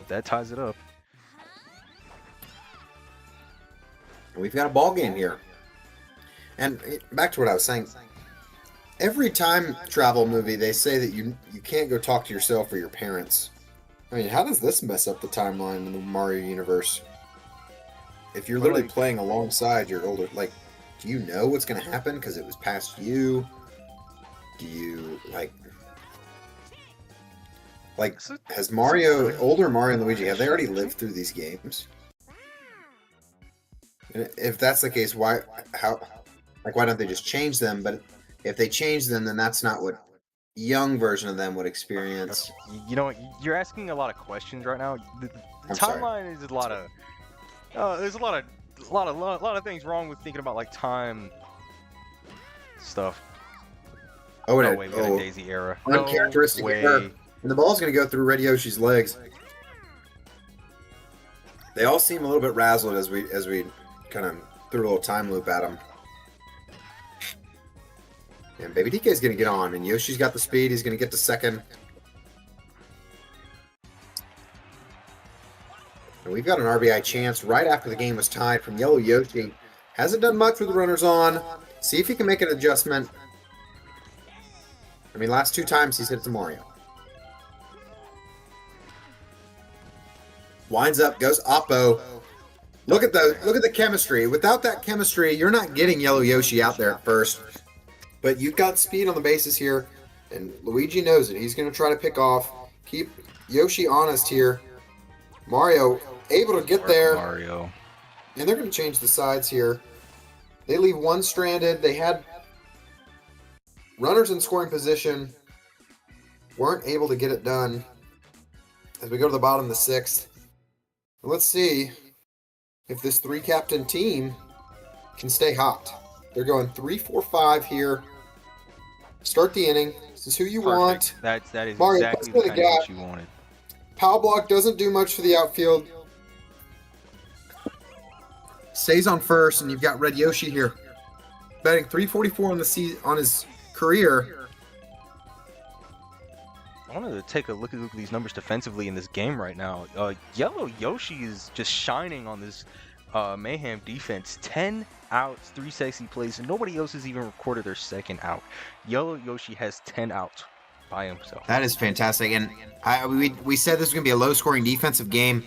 That ties it up. We've got a ball game here. And back to what I was saying. Every time travel movie, they say that you can't go talk to yourself or your parents. I mean, how does this mess up the timeline in the Mario universe? If you're literally playing alongside your older, do you know what's going to happen because it was past you? Do you, has older Mario and Luigi, have they already lived through these games? And if that's the case, why don't they just change them? But if they change them, then that's not what young version of them would experience. You know what? You're asking a lot of questions right now. The I'm sorry. timeline is a lot of. There's a lot of things wrong with thinking about time stuff. Oh, No way, we got a Daisy era. Uncharacteristic No way. error. And the ball's going to go through Red Yoshi's legs. They all seem a little bit razzled as we kind of threw a little time loop at them. And Baby DK is going to get on, and Yoshi's got the speed. He's going to get to second. And we've got an RBI chance right after the game was tied from Yellow Yoshi. Hasn't done much with the runners on. See if he can make an adjustment. I mean, last 2 times he's hit to Mario. Winds up, goes Oppo. Look at the chemistry. Without that chemistry, you're not getting Yellow Yoshi out there at first. But you've got speed on the bases here, and Luigi knows it. He's going to try to pick off, keep Yoshi honest here. Mario able to get there. Mario. And they're going to change the sides here. They leave one stranded. They had runners in scoring position. Weren't able to get it done. As we go to the bottom of the 6th. Let's see if this 3-captain team can stay hot. They're going 3-4-5 here. Start the inning. This is who you want. That is Mario, exactly let's the go kind of to what you wanted. Power block doesn't do much for the outfield. Stays on first, and you've got Red Yoshi here. Batting 344 on his career. I wanted to take a look at these numbers defensively in this game right now. Yellow Yoshi is just shining on this Mayhem defense. 10 outs, 3 sexy plays, and nobody else has even recorded their second out. Yellow Yoshi has 10 outs by himself. That is fantastic. And we said this was going to be a low-scoring defensive game.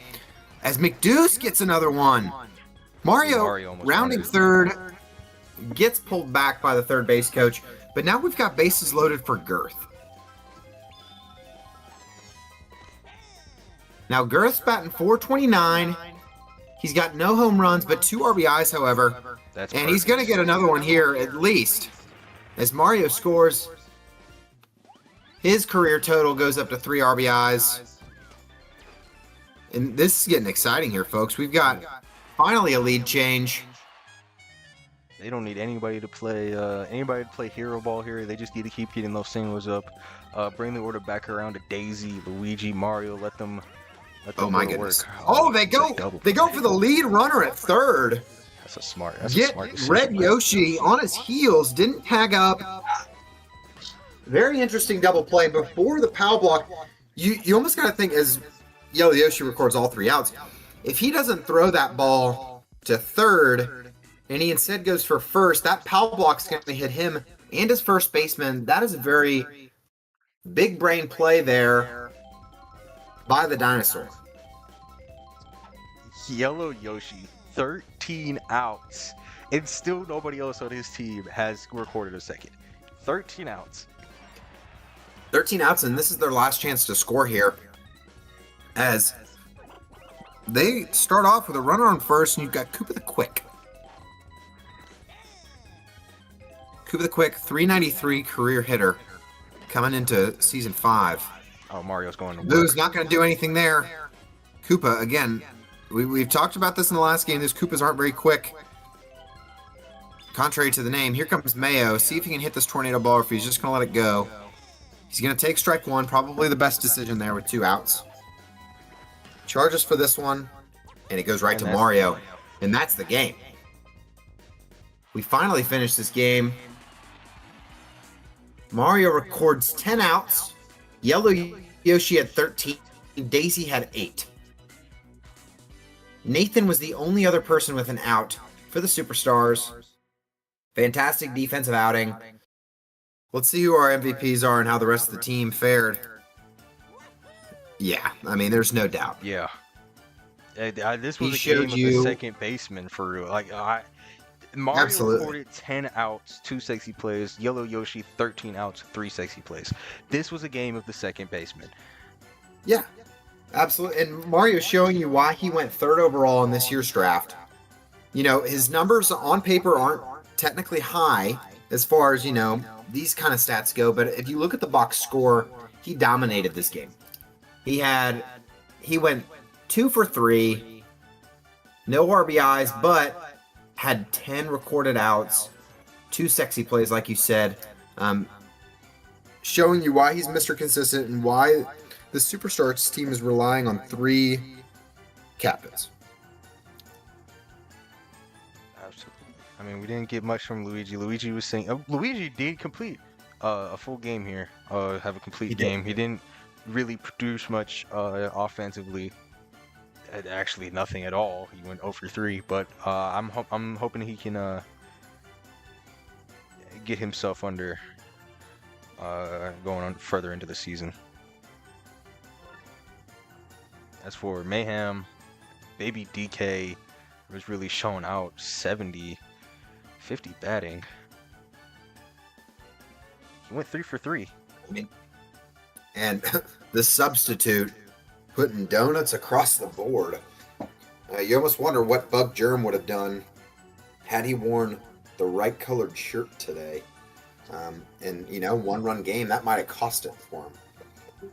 As McDeuce gets another one. Mario almost rounding won it. third, gets pulled back by the third base coach. But now we've got bases loaded for Girth. Now Girth's batting .429. He's got no home runs, but 2 RBIs, however. That's And he's going to get another one here, at least. As Mario scores, his career total goes up to 3 RBIs. And this is getting exciting here, folks. We've got finally a lead change. They don't need anybody to play hero ball here. They just need to keep getting those singles up. Bring the order back around to Daisy, Luigi, Mario. Let them Oh my go to goodness. work. Oh, they it's a go double they go play. for the lead runner at third. That's a smart decision. Red Yoshi on his heels, didn't tag up. Very interesting double play before the power block. You almost got to think, as Yellow Yoshi records all 3 outs, if he doesn't throw that ball to third and he instead goes for first, that power block's going to hit him and his first baseman. That is a very big brain play there by the dinosaur. Yellow Yoshi, 13 outs, and still nobody else on his team has recorded a second. 13 outs. 13 outs, and this is their last chance to score here. As they start off with a runner on first, and you've got Koopa the Quick. Koopa the Quick, 393 career hitter, coming into Season 5. Oh, Mario's going to work. Boo's not going to do anything there. Koopa, again, we've talked about this in the last game. These Koopas aren't very quick. Contrary to the name, here comes Mayo. See if he can hit this tornado ball or if he's just going to let it go. He's going to take strike one. Probably the best decision there with 2 outs. Charges for this one, and it goes right to Mario. And that's the game. We finally finished this game. Mario records 10 outs. Yellow Yoshi had 13. Daisy had 8. Nathan was the only other person with an out for the Superstars. Fantastic defensive outing. Let's see who our MVPs are and how the rest of the team fared. Yeah, I mean, there's no doubt. Yeah. This was He a game showed of you- the second baseman for real. Mario Absolutely. recorded 10 outs, 2 sexy plays. Yellow Yoshi, 13 outs, 3 sexy plays. This was a game of the second baseman. Yeah, absolutely. And Mario's showing you why he went 3rd overall in this year's draft. You know, his numbers on paper aren't technically high as far as, these kind of stats go, but if you look at the box score, he dominated this game. He went 2 for 3, no RBIs, but had 10 recorded outs, 2 sexy plays, like you said, showing you why he's Mr. Consistent and why the Superstars team is relying on 3 captains. Absolutely. I mean, we didn't get much from Luigi. Luigi was saying... Luigi did complete a full game here. Have a complete He did. game. He didn't really produce much offensively. Actually, nothing at all. He went 0 for 3. But I'm hoping he can get himself under going on further into the season. As for Mayhem, Baby DK was really showing out. 50 batting. He went 3 for 3. And the substitute putting donuts across the board. You almost wonder what Bug Germ would have done had he worn the right colored shirt today. And, 1-run game, that might have cost it for him.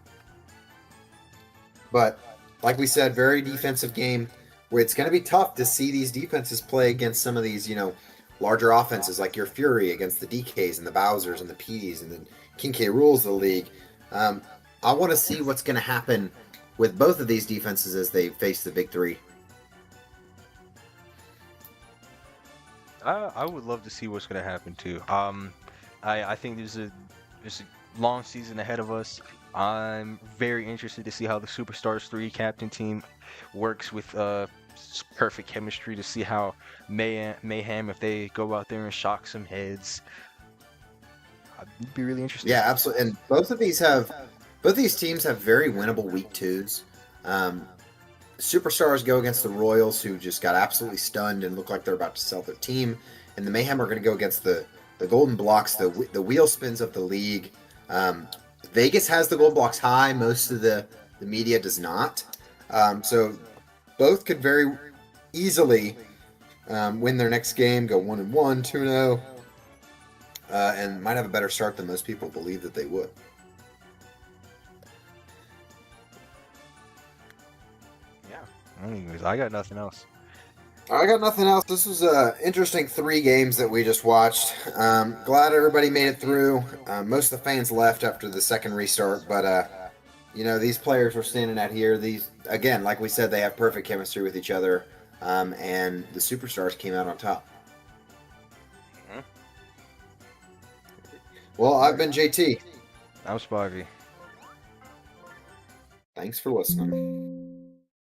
But, like we said, very defensive game where it's going to be tough to see these defenses play against some of these, larger offenses like your Fury against the DKs and the Bowsers and the PDs and the King K. Rules of the league. I want to see what's going to happen with both of these defenses as they face the big 3. I would love to see what's going to happen too. I think there's a long season ahead of us. I'm very interested to see how the Superstars 3 captain team works with perfect chemistry, to see how Mayhem, if they go out there and shock some heads. I'd be really interested. Yeah, absolutely. And both these teams have very winnable week twos. Superstars go against the Royals, who just got absolutely stunned and look like they're about to sell their team, and the Mayhem are going to go against the Golden Blocks, the wheel spins of the league. Vegas has the Golden Blocks high. Most of the media does not. So both could very easily win their next game, go 1-1, 2-0, and might have a better start than most people believe that they would. Yeah. Anyways, I got nothing else. I got nothing else. This was interesting 3 games that we just watched. Glad everybody made it through. Most of the fans left after the second restart, but these players we're standing at here, these, again, like we said, they have perfect chemistry with each other, and the Superstars came out on top. Mhm. Well, I've been JT. I'm Spivey. Thanks for listening.